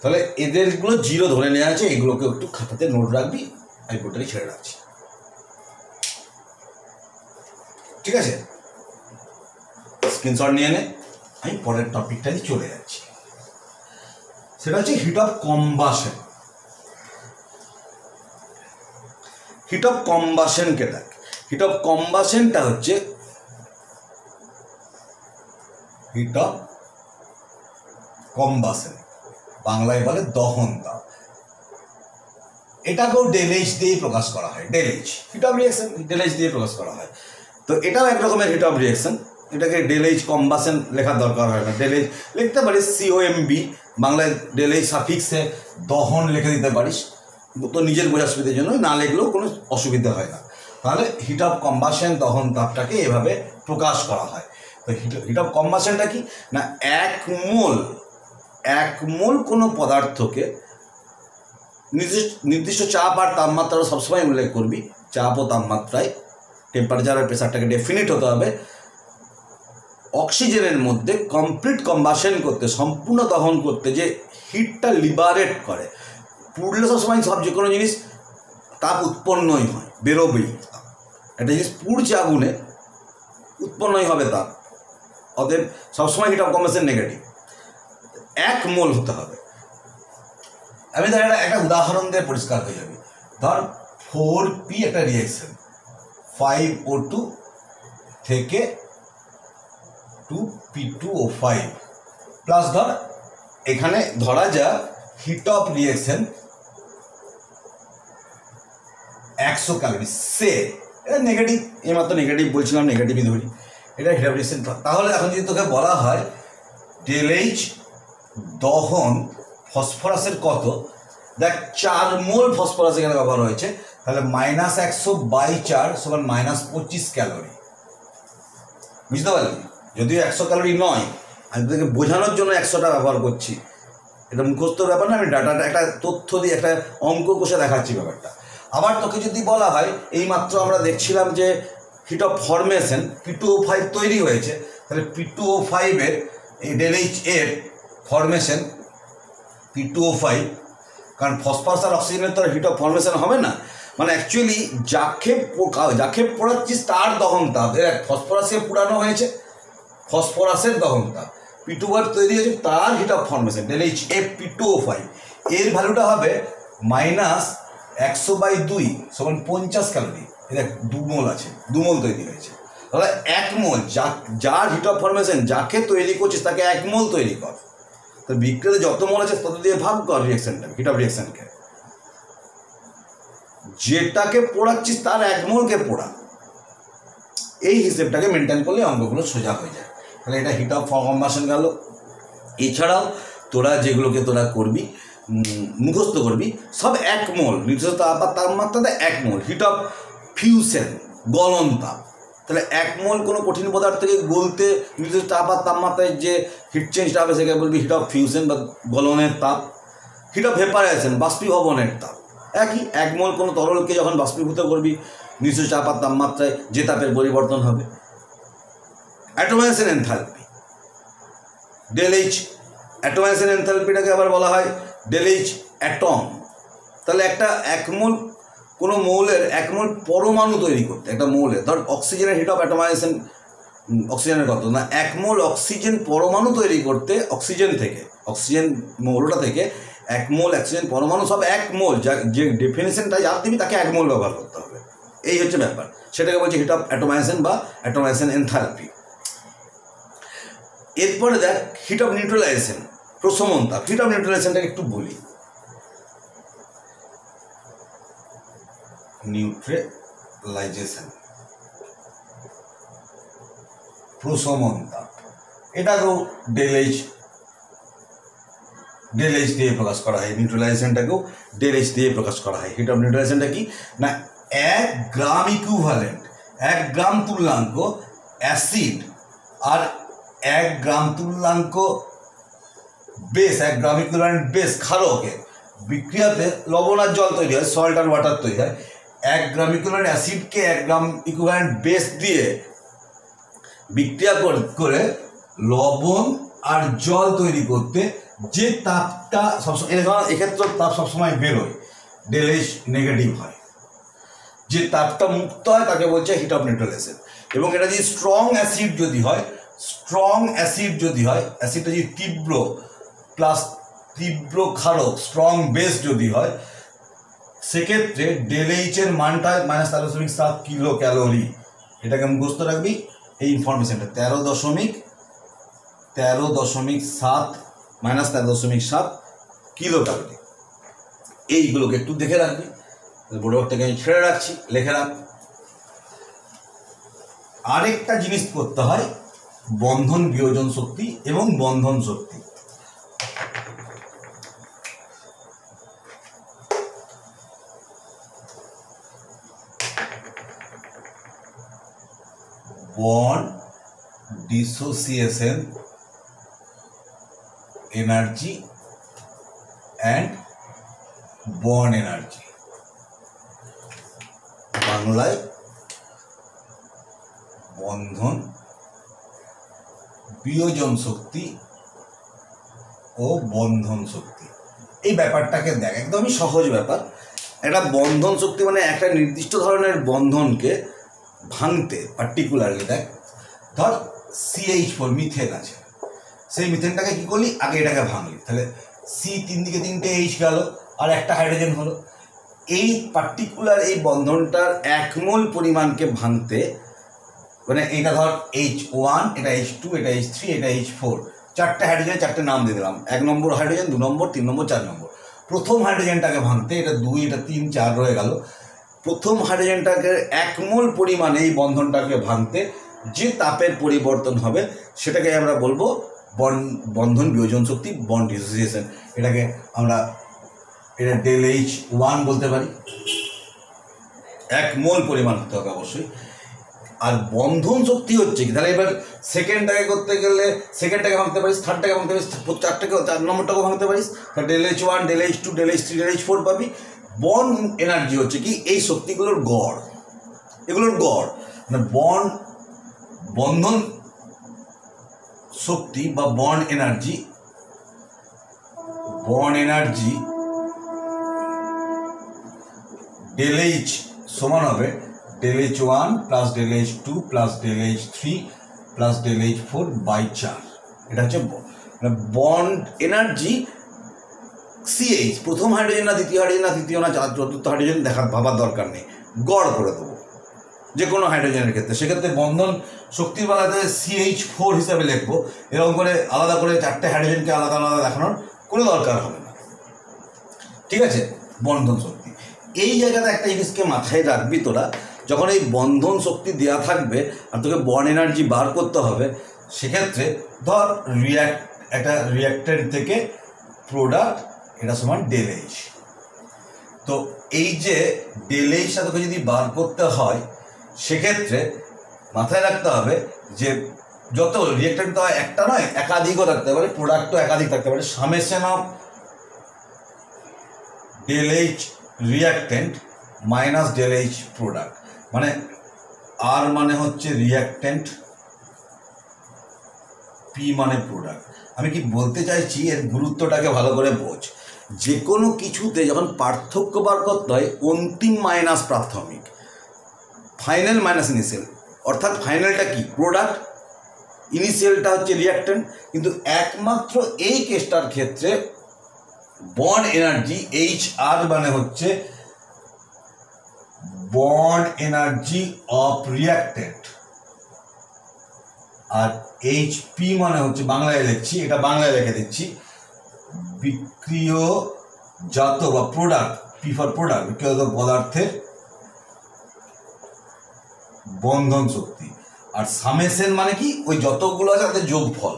তাহলে এদেরগুলো 0 ধরে নেওয়া আছে, এগুলোকে একটু খাতাতে নোট রাখবি, আমি বোর্ডটাকে ছেড়ে রাখছি। ঠিক আছে, স্ক্রিনশট নিয়ে নে, আমি পরের টপিকটাই চলে যাচ্ছি। সেটা হচ্ছে heat of combustion. Heat of কম্বাশনকে দেখ, হিট অফ কম্বাশনটা হচ্ছে হিট অফ কম্বাশন, বাংলায় বলে দহন তাপ। এটাকেও ডেল এইচ দিয়েই প্রকাশ করা হয়। Del H heat of reaction, del H দিয়ে প্রকাশ করা হয়। তো এটাও এক রকমের হিট অফ রিঅ্যাকশন, এটাকে ডেল এইচ কম্বাশন লেখার দরকার হয় না। ডেল এইচ লিখতে পারিস COMB, বাংলায় ডেল এইচ সাফিক্সে দহন লিখে দিতে পারিস, তো নিজের বোঝার সুবিধার জন্য, না লিখলেও কোনো অসুবিধা হয় না। তাহলে হিট অফ কম্বাশন, দহন তাপটাকে এভাবে প্রকাশ করা হয়। তো হিট অফ কম্বাশনটা কি না, 1 মোল এক মোল কোনো পদার্থকে নির্দিষ্ট চাপ আর তাপমাত্রা সবসময় উল্লেখ করবি, চাপ ও তাপমাত্রায় টেম্পারেচার আর প্রেসারটাকে ডেফিনিট হতে হবে। অক্সিজেনের মধ্যে কমপ্লিট কম্বাসন করতে, সম্পূর্ণ দহন করতে যে হিটটা লিবারেট করে, পুড়লে সবসময় সব যে কোনো জিনিস তাপ উৎপন্নই হয়, বেরোবেই। একটা জিনিস পুড়ছে আগুনে, উৎপন্নই হবে তাপ, অতএব সবসময় হিট অফ কম্বাসন নেগেটিভ। 1 মোল হতে হবে। আমি ধর একটা উদাহরণ দিয়ে পরিষ্কার হয়ে যাবে। ধর 4P একটা রিয়েকশন, 5O2 থেকে 2P2O5 প্লাস ধর এখানে ধরা যাক হিট অফ রিয়েকশন 100 ক্যালোরি। সে এটা নেগেটিভ, এইমাত্র নেগেটিভ বলছিলাম, নেগেটিভই ধরি, এটা হিট অফ রিয়েকশন। তাহলে এখন যদি তোকে বলা হয় ΔH দহন ফসফরাসের কত, দেখ 4 মোল ফসফরাস এখানে ব্যবহার হয়েছে, তাহলে -100/4 = -25 ক্যালোরি। বুঝতে পারলি? যদিও 100 ক্যালোরি নয়, আমি তোকে বোঝানোর জন্য 100টা ব্যবহার করছি, এটা মুখস্থর ব্যাপার না, আমি ডাটাটা একটা তথ্য দিয়ে একটা অঙ্ক কষে দেখাচ্ছি ব্যাপারটা। আবার তোকে যদি বলা হয় এইমাত্র আমরা দেখছিলাম যে হিট অফ ফরমেশন P2O5 তৈরি হয়েছে, তাহলে P2O5 এর এই ΔH এর ফরমেশন P2O5, কারণ ফসফরাস আর অক্সিজেনের তো হিট অফ ফরমেশন হবে না, মানে অ্যাকচুয়ালি যাকে পোড়াচ্ছিস তার দহন তাপ। দেখ ফসফরাসকে পোড়ানো হয়েছে, ফসফরাসের দহন তাপ, P2O5 তৈরি হয়েছে, তার heat of formation ΔH P2O5 এর ভ্যালুটা হবে -100/2 = 50 ক্যালোরি। দেখ 2 মোল আছে, 2 মোল তৈরি হয়েছে, তাহলে 1 মোল যার হিট অফ ফরমেশন, যাকে তৈরি করছিস তাকে 1 মোল তৈরি কর। তো বিক্রিয়াতে যত মোল আছে তত দিয়ে ভাগ কর রিয়েকশনটা, হিট অফ রিয়েকশনকে। যেটাকে পোড়াচ্ছিস তার 1 মোলকে পোড়া। এই হিসেবটাকে মেনটেন করলে অঙ্কগুলো সোজা হয়ে যায়। তাহলে এটা হিট অফ কম্বাসন গেল। এছাড়াও তোরা যেগুলোকে তোরা করবি, মুখস্থ করবি, সব 1 মোল, নির্দিষ্ট তাপ আর তাপমাত্রাতে 1 মোল। হিট অফ ফিউশন গলন তাপ, তাহলে 1 মোল কোনো কঠিন পদার্থকে গলতে নির্দিষ্ট তাপ আর তাপমাত্রায় যে হিট চেঞ্জটা হবে সেটাকে বলবি হিট অফ ফিউশন বা গলনের তাপ। হিট অফ ভেপারাইজেশন বাষ্পীভবনের তাপ, একই। 1 মোল কোনো তরলকে যখন বাষ্পীভূত করবি নির্দিষ্ট চাপ আর তাপমাত্রায় যে তাপের পরিবর্তন হবে। অ্যাটোমাইজেশন এনথালপি ΔH, অ্যাটোমাইজেশন এনথালপিটাকে আবার বলা হয় ΔH অ্যাটম। তাহলে একটা 1 মোল কোনো মৌলের 1 মোল পরমাণু তৈরি করতে, একটা মৌলের ধর অক্সিজেনের হিট অফ অ্যাটোমাইজেশন, অক্সিজেনের কত না 1 মোল অক্সিজেন পরমাণু তৈরি করতে, অক্সিজেন থেকে, অক্সিজেন মৌলটা থেকে 1 মোল অক্সিজেন পরমাণু, সব 1 মোল, যে ডেফিনেশনটা যার দিবি তাকে 1 মোল ব্যবহার করতে হবে। এই হচ্ছে ব্যাপার, সেটাকে বলছে হিট অফ অ্যাটোমাইজেশন বা অ্যাটোমাইজেশন এনথালপি। এরপরে দেখ হিট অফ নিউট্রালাইজেশন, প্রশমন তাপ। হিট অফ নিউট্রালাইজেশনটাকে একটু বলি। নিউট্রালাইজেশন, প্রশমন তাপ, এটাকেও ΔH দিয়ে প্রকাশ করা হয়। নিউট্রালাইজেশনটাকেও ΔH দিয়ে প্রকাশ করা হয়। হিট অফ নিউট্রালাইজেশনটা কি না 1 গ্রাম ইকুইভ্যালেন্ট, 1 গ্রাম তুল্যাঙ্ক অ্যাসিড আর 1 গ্রাম তুল্যাঙ্ক বেস, 1 গ্রাম ইকুইভ্যালেন্ট বেস ক্ষারকে বিক্রিয়াতে লবণ আর জল তৈরি হয়, সল্ট আর ওয়াটার তৈরি হয়। 1 গ্রাম ইকুইভ্যালেন্ট অ্যাসিডকে 1 গ্রাম ইকুইভ্যালেন্ট বেস দিয়ে বিক্রিয়া করে লবণ আর জল তৈরি করতে যে তাপটা সবসময়, এক্ষেত্রে তাপ সবসময় বেরোয়, ΔH নেগেটিভ হয়, যে তাপটা মুক্ত হয় তাকে বলছে হিট অফ নিউট্রালাইজেশন। এবং এটা যদি স্ট্রং অ্যাসিড যদি হয়, অ্যাসিডটা যদি তীব্র প্লাস তীব্র ক্ষারক, স্ট্রং বেস যদি হয়, সেক্ষেত্রে ΔH এর মানটা -13.7 কিলো ক্যালোরি। এটাকে মুখস্থ রাখবি, এই ইনফরমেশনটা 13.7 কিলো ক্যালোরি। এইগুলোকে একটু দেখে রাখবি, বোর্ডটাকে আমি ছেড়ে রাখছি, লিখে রাখ। আরেকটা জিনিস করতে হয়, বন্ধন বিয়োজন শক্তি এবং বন্ধন শক্তি। Bond dissociation energy and bond energy, বাংলায় বন্ধন বিয়োজন শক্তি ও বন্ধন শক্তি। এই ব্যাপারটাকে দেখ, একদমই সহজ ব্যাপার। একটা বন্ধন শক্তি মানে একটা নির্দিষ্ট ধরনের বন্ধনকে ভাঙতে, পার্টিকুলারলি দেখ, ধর CH4 মিথেন আছে, সেই মিথেনটাকে কী করলি, আগে এটাকে ভাঙলি, তাহলে সি তিন দিকে তিনটে H গেল আর একটা হাইড্রোজেন হলো। এই পার্টিকুলার এই বন্ধনটার 1 মোল পরিমাণকে ভাঙতে, মানে এটা ধর H1, এটা H2, এটা H3, এটা H4, চারটে হাইড্রোজেন, চারটে নাম দিয়ে দিলাম, 1 নম্বর হাইড্রোজেন, 2 নম্বর, 3 নম্বর, 4 নম্বর। প্রথম হাইড্রোজেনটাকে ভাঙতে, এটা 2, এটা 3, 4 রয়ে গেল। প্রথম হাইড্রোজেনটাকে 1 মোল পরিমাণে এই বন্ধনটাকে ভাঙতে যে তাপের পরিবর্তন হবে সেটাকে আমরা বলবো বন্ধন বিয়োজন শক্তি, বন্ড ডিসোসিয়েশন। এটাকে আমরা এটা ΔH1 বলতে পারি। 1 মোল পরিমাণ হতে হবে অবশ্যই। আর বন্ধন শক্তি হচ্ছে কি, তাহলে এবার সেকেন্ডটাকে করতে গেলে সেকেন্ডটাকে ভাঙতে পারিস, থার্ডটাকে ভাঙতে পারিস, চারটাকে, 4 নম্বরটাকেও ভাঙতে পারিস, তাহলে ΔH1, ΔH2, ΔH3, ΔH4 পাবি। বন্ড এনার্জি হচ্ছে কি এই শক্তিগুলোর গড়, এগুলোর গড়, মানে বন্ধন শক্তি বা বন্ড এনার্জি ΔH সমান হবে ΔH1 plus ΔH2 plus ΔH3 plus ΔH4 by 4। এটা হচ্ছে বন্ড এনার্জি। CH প্রথম হাইড্রোজেন না দ্বিতীয় হাইড্রোজেন না তৃতীয় না চতুর্থ হাইড্রোজেন ভাবার দরকার নেই, গড় করে দেবো যে কোনো হাইড্রোজেনের ক্ষেত্রে। সেক্ষেত্রে বন্ধন শক্তির বেলাতে CH4 হিসাবে লিখবো, এরকম করে আলাদা করে চারটে হাইড্রোজেনকে আলাদা আলাদা দেখানোর কোনো দরকার হবে না, ঠিক আছে। বন্ধন শক্তি এই জায়গাতে একটা জিনিসকে মাথায় রাখবি তোরা, যখন এই বন্ধন শক্তি দেওয়া থাকবে আর তোকে বন্ড এনার্জি বার করতে হবে, সেক্ষেত্রে ধর একটা রিঅ্যাক্ট্যান্ট থেকে প্রোডাক্ট, এটা সমান ΔH। তো এই যে ΔH তোকে যদি বার করতে হয়, সেক্ষেত্রে মাথায় রাখতে হবে যে যত রিঅ্যাক্ট্যান্ট তো একটা নয়, একাধিকও থাকতে পারে, প্রোডাক্টও একাধিক থাকতে পারে। Summation of ΔH reactant minus ΔH product, মানে আর মানে হচ্ছে রিঅ্যাক্ট্যান্ট, পি মানে প্রোডাক্ট। আমি কি বলতে চাইছি, এর গুরুত্বটাকে ভালো করে বোঝ। যে কোনো কিছুতে যখন পার্থক্য বার করতে হয়, অন্তিম মাইনাস প্রাথমিক, ফাইনাল মাইনাস ইনিশিয়াল, অর্থাৎ ফাইনালটা কি প্রোডাক্ট, ইনিশিয়ালটা হচ্ছে রিঅ্যাক্ট্যান্ট। কিন্তু একমাত্র এই কেসটার ক্ষেত্রে বন্ড এনার্জি HR মানে হচ্ছে বন্ড এনার্জি অফ রিঅ্যাক্ট্যান্ট, আর HP মানে হচ্ছে, বাংলায় লিখছি, এটা বাংলায় লিখে দিচ্ছি, বিক্রিয়জাত বা প্রোডাক্ট, পি ফর প্রোডাক্ট, বিক্রিয়জাত পদার্থের বন্ধন শক্তি। আর সামেশন মানে কি, ওই যতগুলো আছে তাদের যোগফল,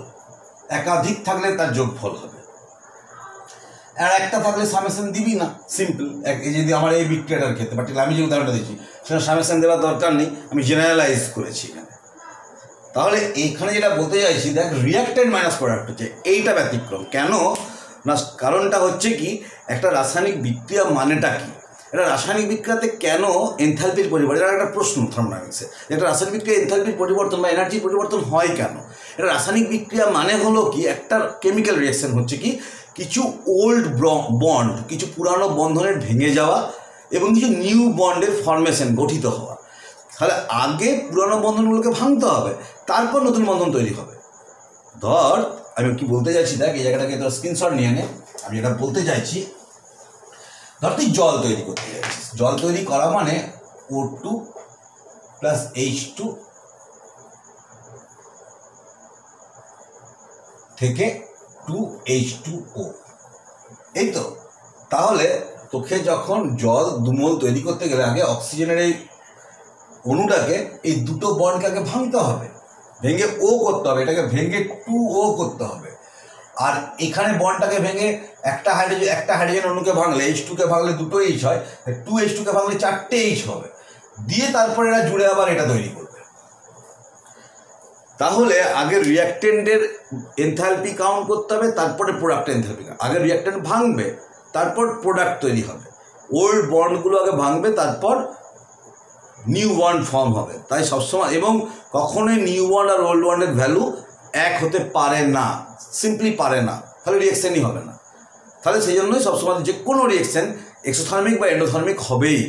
একাধিক থাকলে তার যোগফল হবে, আর একটা থাকলে সামেশন দিবি না, সিম্পল। এই যদি আমার এই বিক্রিয়াটার ক্ষেত্রে পার্টিকুলার আমি যে উদাহরণটা দিচ্ছি, সেটা সামেশন দেওয়ার দরকার নেই, আমি জেনারেলাইজ করেছি এখানে। তাহলে এখানে যেটা বলতে চাইছি, দেখ রিঅ্যাক্ট্যান্ট মাইনাস প্রোডাক্ট হচ্ছে এইটা ব্যতিক্রম। কেন না, কারণটা হচ্ছে কি, একটা রাসায়নিক বিক্রিয়া মানেটা কি, এটা রাসায়নিক বিক্রিয়াতে কেন এনথালপির পরিবর্তন, এটা একটা প্রশ্ন থার্মোডাইনামিক্সে। একটা রাসায়নিক বিক্রিয়া এনথালপির পরিবর্তন বা এনার্জির পরিবর্তন হয় কেন। এটা রাসায়নিক বিক্রিয়া মানে হলো কি, একটা কেমিক্যাল রিঅ্যাকশন হচ্ছে কি, কিছু ওল্ড বন্ড, কিছু পুরানো বন্ধনের ভেঙে যাওয়া এবং কিছু নিউ বন্ডের ফর্মেশন, গঠিত হওয়া। তাহলে আগে পুরানো বন্ধনগুলোকে ভাঙতে হবে, তারপর নতুন বন্ধন তৈরি হবে। ধর আমি কি বলতে চাইছি, দেখ এই জায়গাটাকে তোর স্ক্রিনশট নিয়ে নে। আমি যেটা বলতে চাইছি, ধর তুই জল তৈরি করতে চাইছিস, জল তৈরি করা মানে O2 প্লাস H2 থেকে 2H2O, এই তো। তাহলে তোকে যখন জল 2 মোল তৈরি করতে গেলে আগে অক্সিজেনের এই অণুটাকে, এই দুটো বন্ডকে আগে ভাঙতে হবে, ভেঙে O করতে হবে, এটাকে ভেঙে 2O করতে হবে। আর এখানে বন্ডটাকে ভেঙে একটা হাইড্রোজেন অণুকে ভাঙলে, H2কে ভাঙলে 2টো H হয়, 2H2কে ভাঙলে 4টে H হবে, দিয়ে তারপরে এরা জুড়ে আবার এটা তৈরি করবে। তাহলে আগে রিঅ্যাক্টেন্টের এনথালপি কাউন্ট করতে হবে, তারপরে প্রোডাক্টের এনথালপি। আগে রিঅ্যাক্টেন্ট ভাঙবে, তারপর প্রোডাক্ট তৈরি হবে। ওল্ড বন্ডগুলো আগে ভাঙবে, তারপর নিউ বন্ড ফর্ম হবে। তাই সবসময়, এবং কখনোই নিউ বন্ড আর ওল্ড বন্ডের ভ্যালু এক হতে পারে না, সিম্পলি পারে না, তাহলে রিঅ্যাকশনই হবে না। তাহলে সেই জন্যই সবসময় যে কোনো রিঅ্যাকশন এক্সোথার্মিক বা এন্ডোথার্মিক হবেই,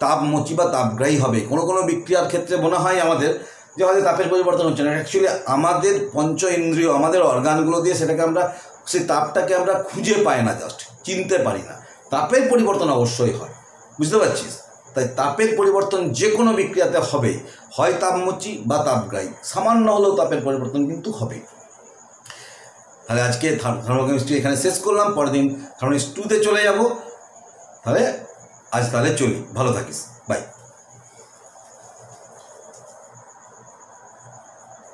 তাপমোচী বা তাপগ্রাহী হবে। কোনো কোনো বিক্রিয়ার ক্ষেত্রে মনে হয় আমাদের যে হয়তো তাপের পরিবর্তন হচ্ছে না, অ্যাকচুয়ালি আমাদের পঞ্চ ইন্দ্রিয়, আমাদের অর্গানগুলো দিয়ে সেটাকে আমরা, সেই তাপটাকে আমরা খুঁজে পাই না, জাস্ট চিনতে পারি না। তাপের পরিবর্তন অবশ্যই হয়, বুঝতে পারছিস? তাই তাপের পরিবর্তন যে কোনো বিক্রিয়াতে হবেই, হয় তাপমোচী বা তাপগ্রাহী, সামান্য হলেও তাপের পরিবর্তন কিন্তু হবেই। তাহলে আজকে থার্মোকেমিস্ট্রি এখানে শেষ করলাম, পরের দিন থার্মোকেমিস্ট্রি 2-তে চলে যাব। তাহলে আজ তাহলে চলি, ভালো থাকিস।